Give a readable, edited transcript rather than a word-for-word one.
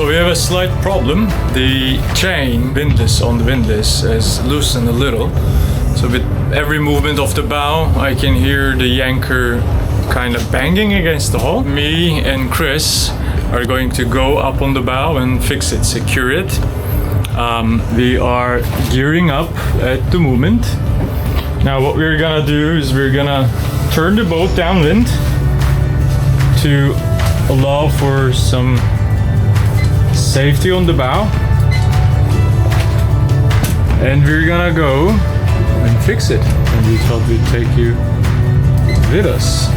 So we have a slight problem. The chain windlass on the windlass is loosened a little. So with every movement of the bow, I can hear the anchor kind of banging against the hull. Me and Chris are going to go up on the bow and fix it, secure it. We are gearing up at the moment. Now what we're gonna do is we're gonna turn the boat downwind to allow for some safety on the bow. And we're gonna go and fix it. And we thought we'd take you with us.